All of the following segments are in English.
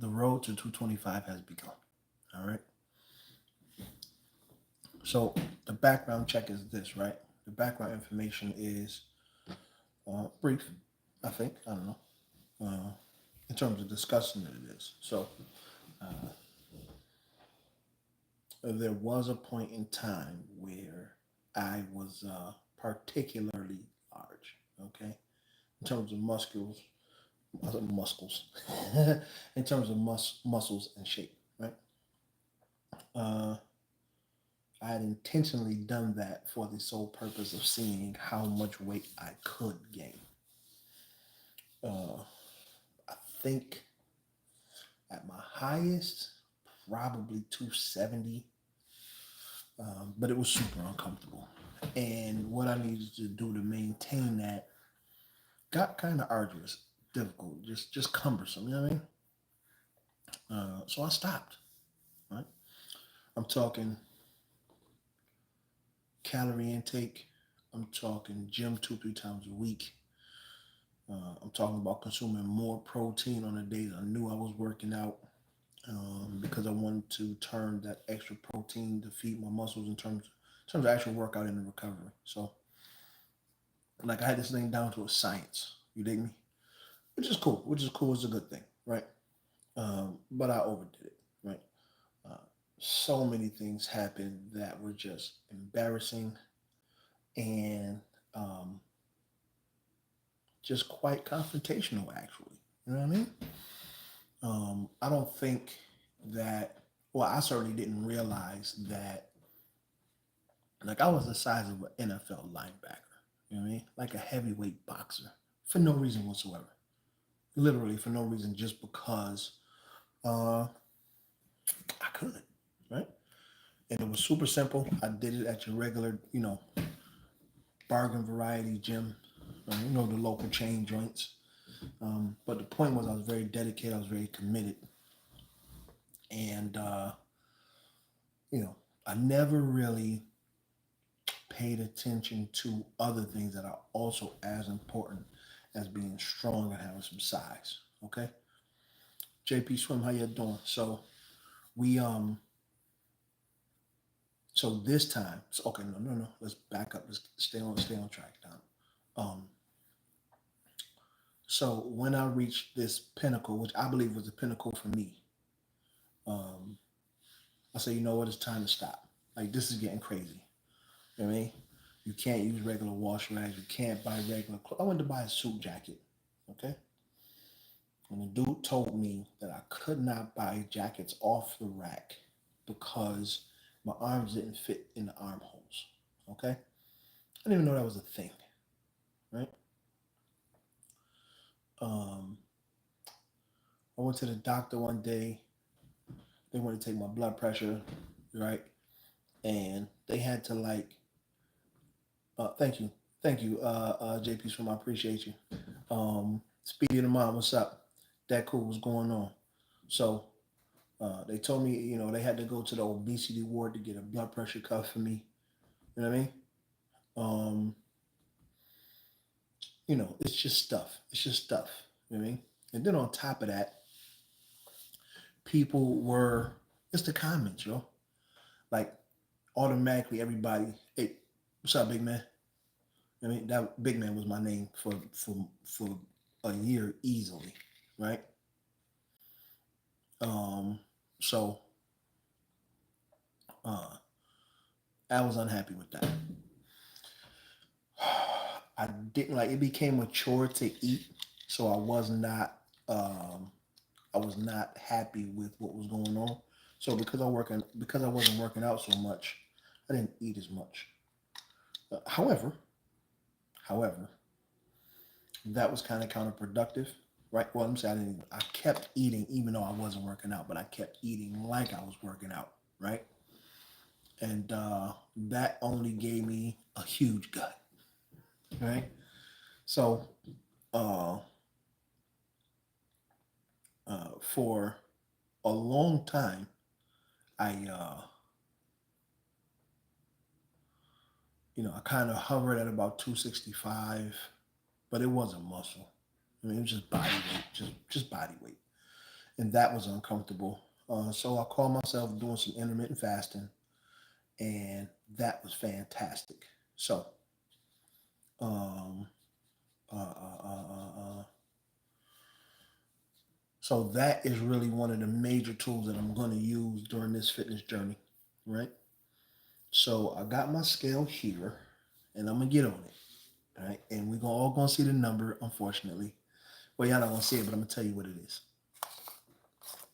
The road to 225 has begun. All right. So the background check is this, right? The background information is brief, I think. I don't know. Uh, in terms of discussing it is. So there was a point in time where I was particularly large, okay? In terms of muscles, in terms of muscles and shape, right? Uh, I had intentionally done that for the sole purpose of seeing how much weight I could gain. Uh, I think at my highest, probably 270, but it was super uncomfortable. And what I needed to do to maintain that got kind of arduous, difficult, just cumbersome. You know what I mean? So I stopped. Right? I'm talking calorie intake. I'm talking gym 2 3 times a week. I'm talking about consuming more protein on the days I knew I was working out because I wanted to turn that extra protein to feed my muscles in terms of actual workout and the recovery. So like I had this thing down to a science. You dig me? Which is cool. Which is cool. It's a good thing, right? But I overdid it, right? Uh, so many things happened that were just embarrassing and um, just quite confrontational, actually. You know what I mean? I don't think that, well, I certainly didn't realize that, like, I was the size of an NFL linebacker, you know what I mean? Like a heavyweight boxer for no reason whatsoever. Literally for no reason, just because uh, I could, right? And it was super simple. I did it at your regular, bargain variety gym, the local chain joints. But the point was, I was very dedicated. I was very committed, and you know, I never really paid attention to other things that are also as important as being strong and having some size. Okay, JP Swim, how you doing? So we so this time, so, okay, no, let's back up. Let's stay on track, Don. Um, so when I reached this pinnacle, which I believe was the pinnacle for me, um, I said, you know what, it's time to stop. Like this is getting crazy. You know what I mean? You can't use regular wash rags. You can't buy regular clothes. I went to buy a suit jacket. Okay. And the dude told me that I could not buy jackets off the rack because my arms didn't fit in the armholes. Okay. I didn't even know that was a thing. Right. Um, I went to the doctor one day. They wanted to take my blood pressure. Right. And they had to like, thank you. Thank you, JP Swim. I appreciate you. Speedy the mom, what's up? That cool, what's going on? So they told me, they had to go to the obesity ward to get a blood pressure cuff for me. You know what I mean? Um, it's just stuff. It's just stuff. You know what I mean? And then on top of that, people were, it's the comments, yo. Like automatically everybody, hey, what's up, big man? I mean, that big man was my name for a year easily, right? Um, so uh, I was unhappy with that. I didn't like it became a chore to eat, so um I was not happy with what was going on. So because I wasn't working out so much, I didn't eat as much. However, that was kind of counterproductive, right? Well, I'm saying I kept eating even though I wasn't working out, but I kept eating like I was working out, right? And that only gave me a huge gut, right? So uh, for a long time, I I kind of hovered at about 265, but it wasn't muscle. I mean, it was just body weight, just body weight. and that was uncomfortable. So I called myself doing some intermittent fasting, and that was fantastic. So, um, uh, uh, uh, uh, uh, so that is really one of the major tools that I'm going to use during this fitness journey, right? So I got my scale here, and I'm gonna get on it, right? And we're all gonna see the number, unfortunately. Well, y'all not gonna see it, but I'm gonna tell you what it is.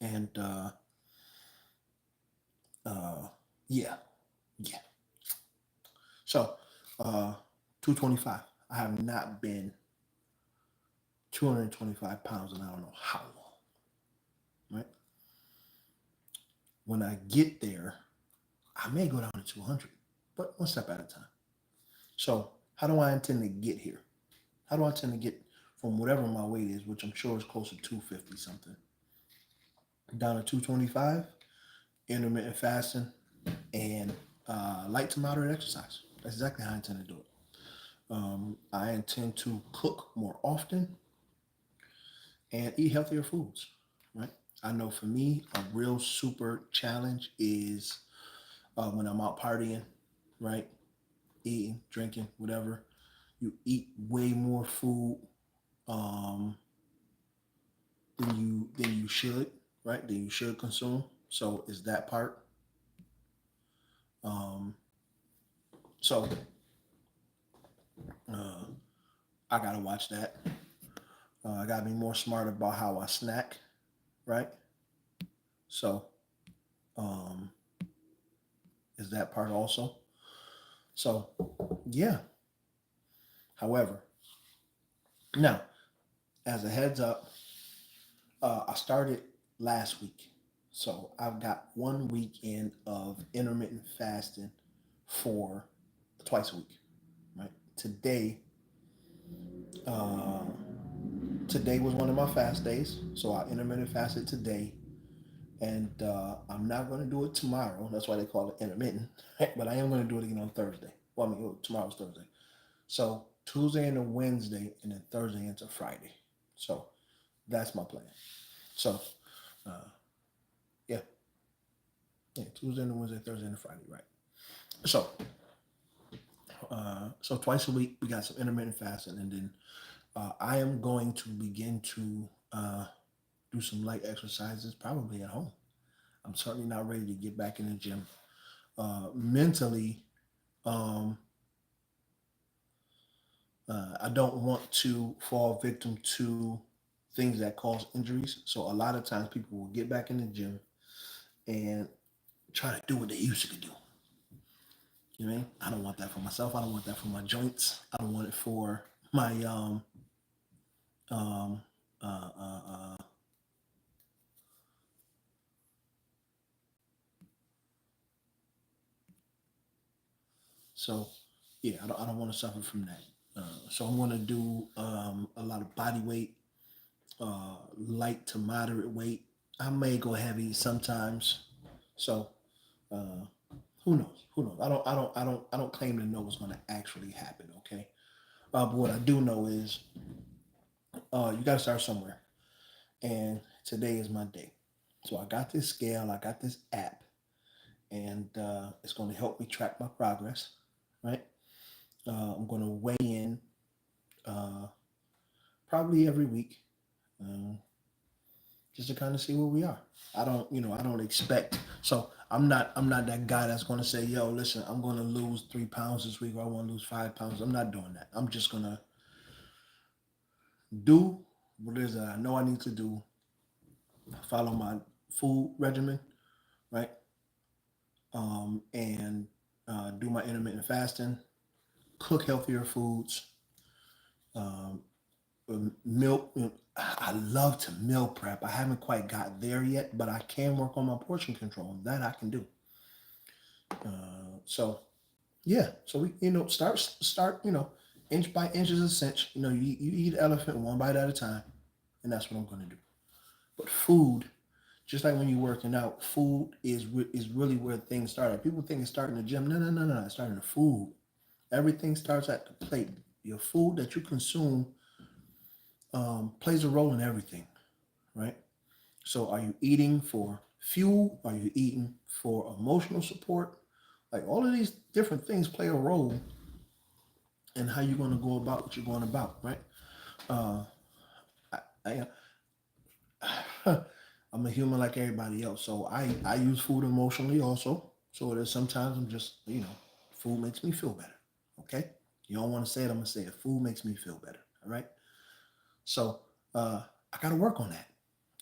And uh, yeah, yeah. So, uh, 225. I have not been 225 pounds, and I don't know how long, right? When I get there, I may go down to 200, but one step at a time. So, how do I intend to get here? How do I intend to get from whatever my weight is, which I'm sure is close to 250 something, down to 225? Intermittent fasting and light to moderate exercise. That's exactly how I intend to do it. I intend to cook more often and eat healthier foods, right? I know for me, a real super challenge is when I'm out partying, right? Eating, drinking, whatever. You eat way more food um, than you should, right? Than you should consume. So is that part. Um, so uh, I gotta watch that. I gotta be more smart about how I snack, right? So um, is that part also? So yeah. However, now as a heads up, I started last week, so I've got 1 weekend of intermittent fasting for twice a week, right? Uh, today was one of my fast days, so I intermittent fasted today, and I'm not going to do it tomorrow. That's why they call it intermittent. But I am going to do it again on Thursday. Well, I mean, tomorrow's Thursday. So Tuesday into Wednesday, and then Thursday into Friday. So that's my plan. So uh, yeah, yeah, Tuesday into Wednesday, Thursday into Friday, right? So so twice a week we got some intermittent fasting, and then I am going to begin to do some light exercises, probably at home. I'm certainly not ready to get back in the gym. Mentally, um, I don't want to fall victim to things that cause injuries. So a lot of times people will get back in the gym and try to do what they used to do. You know what I mean? I don't want that for myself. I don't want that for my joints. I don't want it for my um uh uh, uh so yeah, I don't want to suffer from that. So I'm going to do a lot of body weight, light to moderate weight. I may go heavy sometimes. So uh, who knows? Who knows? I don't claim to know what's going to actually happen. Okay. But what I do know is you got to start somewhere, and today is my day. So I got this scale. I got this app, and it's going to help me track my progress. Right. I'm going to weigh in uh, probably every week. Um, just to kind of see where we are. I don't expect. So I'm not that guy that's going to say, yo, listen, I'm going to lose 3 pounds this week, or I want to lose 5 pounds. I'm not doing that. I'm just going to do what it is that I know I need to do, follow my food regimen, right? And do my intermittent fasting, cook healthier foods, um, milk. I love to meal prep. I haven't quite got there yet, but I can work on my portion control. That I can do. So yeah, so we start inch by inch is a cinch. You eat elephant one bite at a time, and that's what I'm going to do. But food, just like when you're working out, food is really where things start. People think it's starting in the gym. No, no, no, no. It's starting the food. Everything starts at the plate. Your food that you consume plays a role in everything, right? So are you eating for fuel? Are you eating for emotional support? Like all of these different things play a role in how you're going to go about what you're going about, right? Uh, I, I'm a human like everybody else, so I use food emotionally also. So there's sometimes I'm just food makes me feel better. Okay, you don't want to say it, I'm gonna say it. Food makes me feel better. All right. So I got to work on that.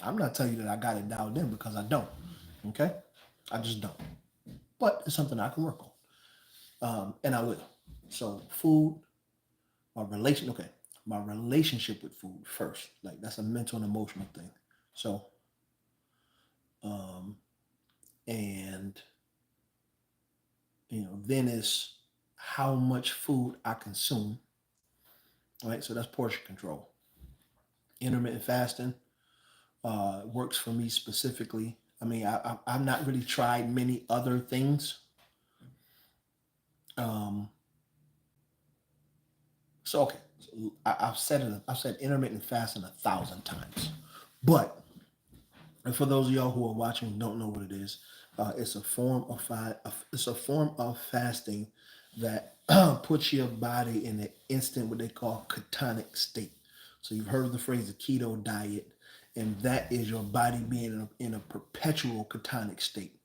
I'm not telling you that I got it dialed in because I don't. Okay, I just don't. But it's something I can work on, and I will. So food, my relationship with food first. Like that's a mental and emotional thing. So um, and then it's how much food I consume, right? So that's portion control. Intermittent fasting works for me specifically. I mean, I've not really tried many other things. Um, so okay, so I've said it. I've said intermittent fasting 1,000 times, but and for those of y'all who are watching and don't know what it is, it's it's a form of fasting that puts your body in an instant what they call ketonic state. So you've heard the phrase the keto diet, and that is your body being in a perpetual ketonic state.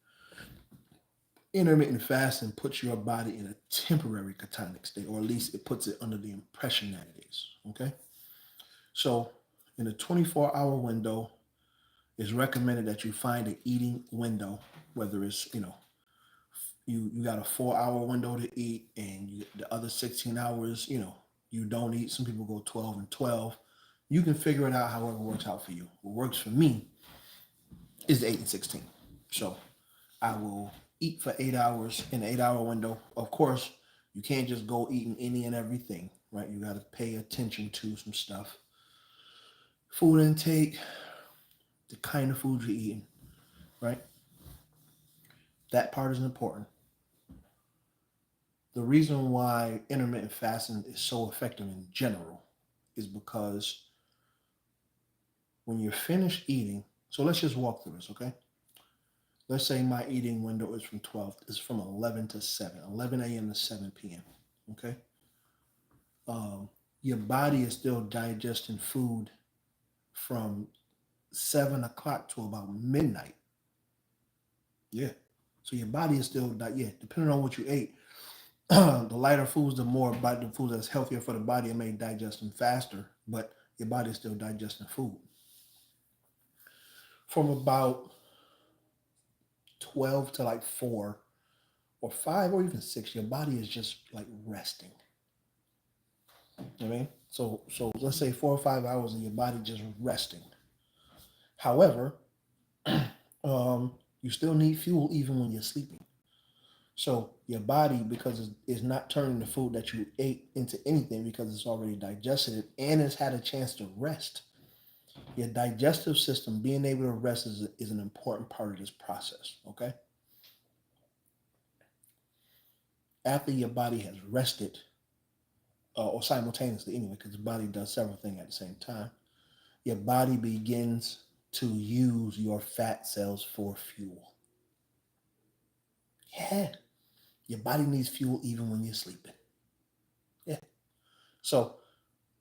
Intermittent fasting puts your body in a temporary ketonic state, or at least it puts it under the impression that it is. Okay, so in a 24-hour window, it's recommended that you find an eating window, whether it's you got a 4-hour window to eat, and the other 16 hours you don't eat. Some people go 12 and 12. You can figure it out however works out for you. What works for me is the 8 and 16. So I will eat for 8 hours in the 8-hour window. Of course, you can't just go eating any and everything, right? You got to pay attention to some stuff. Food intake, the kind of food you're eating, right? That part is important. The reason why intermittent fasting is so effective in general is because when you're finished eating, so let's just walk through this, okay? Let's say my eating window is from 11 to 7, 11 a.m. to 7 p.m., okay? Your body is still digesting food from 7 o'clock to about midnight. Yeah. So your body is still, depending on what you ate, the lighter foods, the food that's healthier for the body, it may digest them faster, but your body's still digesting food. From about 12 to like 4 or 5 or even 6, your body is just like resting. You know what I mean? So let's say 4 or 5 hours and your body just resting. However, you still need fuel even when you're sleeping. So your body, because it's not turning the food that you ate into anything because it's already digested it and it's had a chance to rest. Your digestive system being able to rest is an important part of this process. Okay. After your body has rested, or simultaneously anyway, because the body does several things at the same time, your body begins to use your fat cells for fuel. Yeah. Your body needs fuel even when you're sleeping. Yeah. So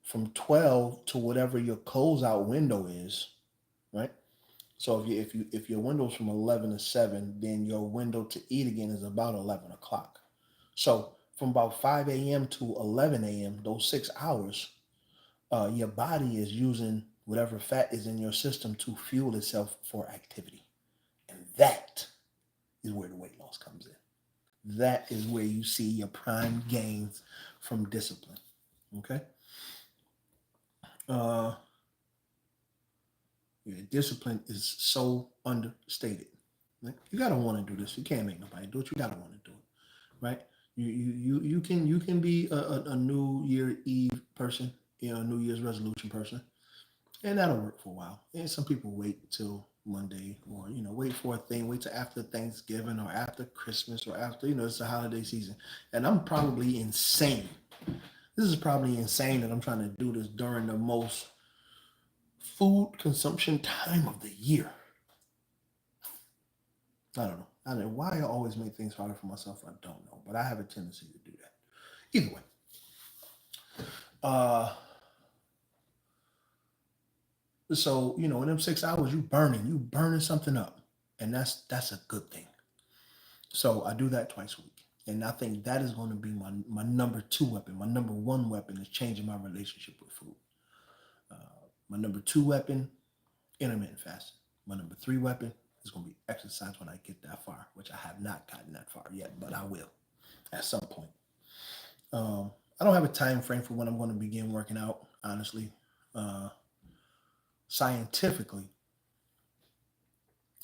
from 12 to whatever your closeout window is, right? So if your window's from 11 to 7, then your window to eat again is about 11 o'clock. So from about 5 a.m. to 11 a.m., those 6 hours, your body is using whatever fat is in your system to fuel itself for activity. And that is where the weight loss comes in. That is where you see your prime gains from discipline. Okay? Uh, yeah, discipline is so understated. Right? You gotta want to do this. You can't make nobody do it. You gotta want to do it, right? You can be a New Year Eve person, a New Year's resolution person, and that'll work for a while. And some people wait till Monday, or wait for a thing, wait till after Thanksgiving or after Christmas or after it's the holiday season. And I'm probably insane. This is probably insane that I'm trying to do this during the most food consumption time of the year. I don't know. I don't know why I always make things harder for myself. I don't know, but I have a tendency to do that. Either way, uh, so in them 6 hours, you burning something up, and that's a good thing. So I do that twice a week, and I think that is going to be my number two weapon. My number one weapon is changing my relationship with food. Uh, my number two weapon, intermittent fasting. My number three weapon is going to be exercise when I get that far, which I have not gotten that far yet, but I will at some point. Um, I don't have a time frame for when I'm going to begin working out, honestly. Uh, Scientifically,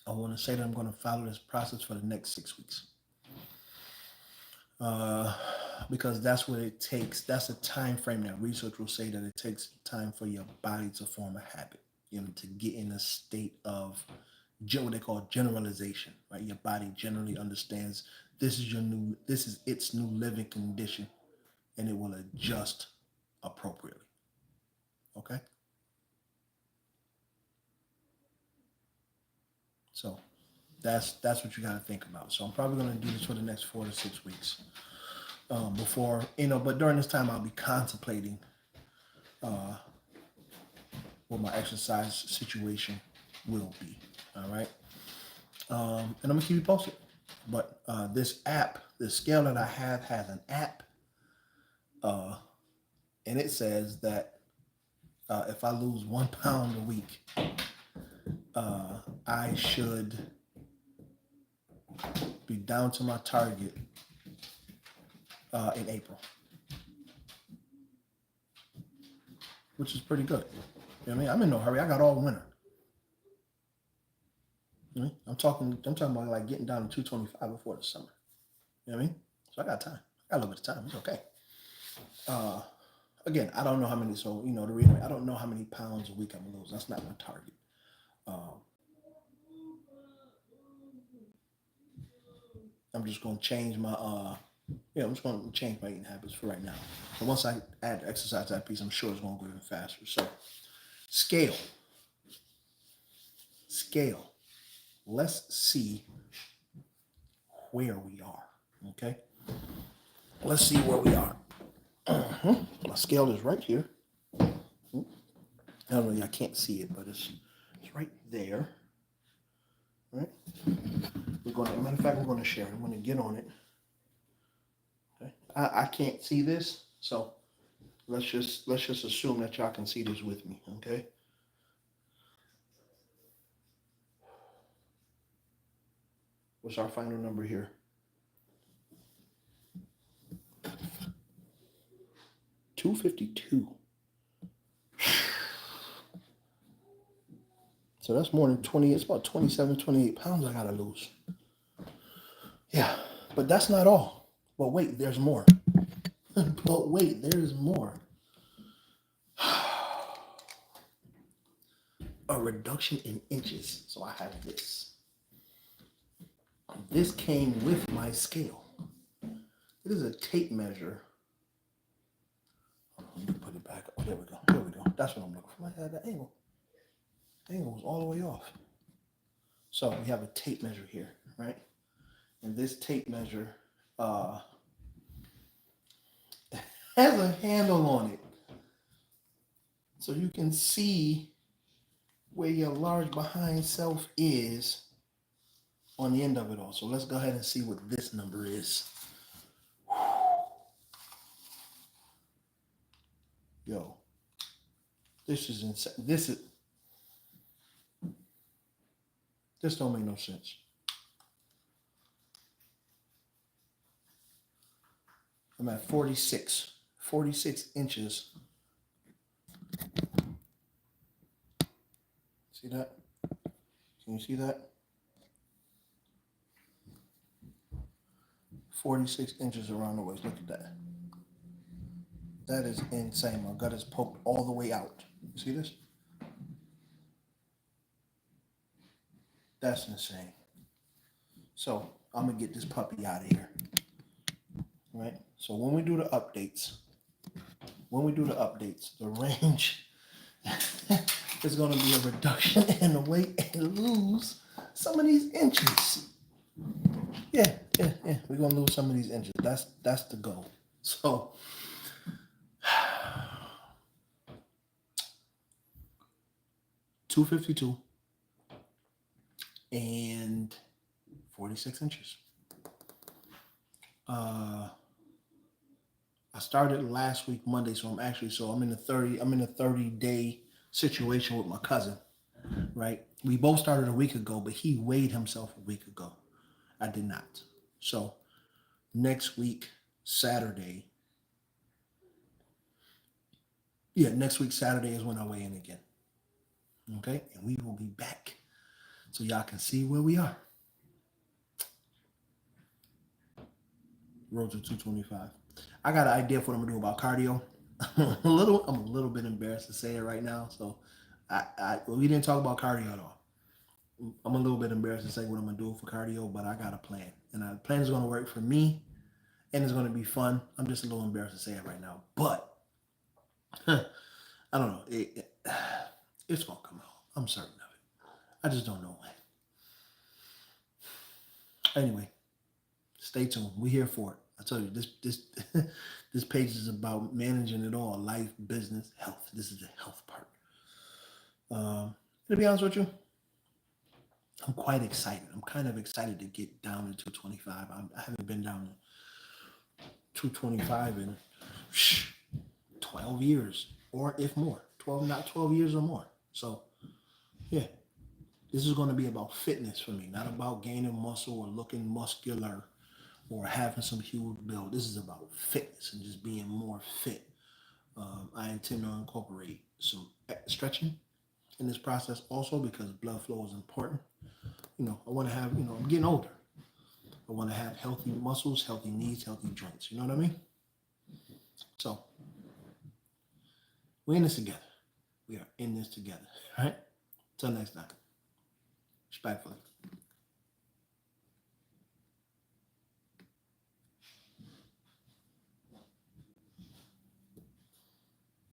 I want to say that I'm going to follow this process for the next 6 weeks. Uh, because that's what it takes. That's a time frame that research will say that it takes time for your body to form a habit, to get in a state of what they call generalization, right? Your body generally understands this is its new living condition, and it will adjust appropriately. Okay. So that's what you got to think about. So I'm probably going to do this for the next 4 to 6 weeks. Before, but during this time I'll be contemplating what my exercise situation will be. All right. And I'm gonna keep you posted. But this scale that I have has an app, and it says that if I lose 1 pound a week, I should be down to my target in April, which is pretty good. You know what I mean? I'm in no hurry. I got all winter. You know what I mean? I'm talking about like getting down to 225 before the summer. You know what I mean? So I got time. I got a little bit of time. It's okay. Again, I don't know how many. So the reason I don't know how many pounds a week I'm gonna lose. That's not my target. I'm just gonna change my I'm just gonna change my eating habits for right now. So once I add the exercise to that piece, I'm sure it's gonna go even faster. So scale. Let's see where we are. Okay. Let's see where we are. My scale is right here. I don't know. I can't see it, but it's right there. Right. Matter of fact, we're going to share it. I'm going to get on it. Okay. I can't see this, so let's just assume that y'all can see this with me. Okay. What's our final number here? 252. So that's more than 20. It's about 27, 28 pounds I got to lose. Yeah, but that's not all. But wait, there's more. There's more. A reduction in inches. So I have this. This came with my scale. It is a tape measure. Let me put it back. Oh, there we go. That's what I'm looking for. I had that angle. The angle was all the way off. So we have a tape measure here, right? And this tape measure has a handle on it. So you can see where your large behind self is on the end of it all. So let's go ahead and see what this number is. Yo, this is insane. This don't make no sense. I'm at 46 inches. See that? Can you see that? 46 inches around the waist. Look at that. That is insane. My gut is poked all the way out. You see this? That's insane. So I'm gonna get this puppy out of here. Right? So when we do the updates, the range is gonna be a reduction in the weight and lose some of these inches. Yeah, yeah. We're gonna lose some of these inches. That's the goal. So 252 and 46 inches. Uh I started last week Monday, so I'm in a 30-day situation with my cousin, right? We both started a week ago, but he weighed himself a week ago. I did not. So next week, Saturday, next week Saturday is when I weigh in again. Okay? And we will be back so y'all can see where we are. Road to 225. I got an idea for what I'm gonna do about cardio. I'm a little bit embarrassed to say it right now. So we didn't talk about cardio at all. I'm a little bit embarrassed to say what I'm gonna do for cardio, but I got a plan, and the plan is gonna work for me, and it's gonna be fun. I'm just a little embarrassed to say it right now, but I don't know. It's gonna come out. I'm certain of it. I just don't know when. Anyway, stay tuned. We're here for it. I tell you, this this page is about managing it all: life, business, health. This is the health part. To be honest with you, I'm quite excited. I'm kind of excited to get down to 225. I haven't been down to 225 in 12 years, or if more. 12, not 12 years or more. So, yeah, this is going to be about fitness for me, not about gaining muscle or looking muscular or having some huge build. This is about fitness and just being more fit. I intend to incorporate some stretching in this process also because blood flow is important. I want to have, I'm getting older. I want to have healthy muscles, healthy knees, healthy joints. You know what I mean? So we're in this together. We are in this together. All right? Till next time. Respectfully.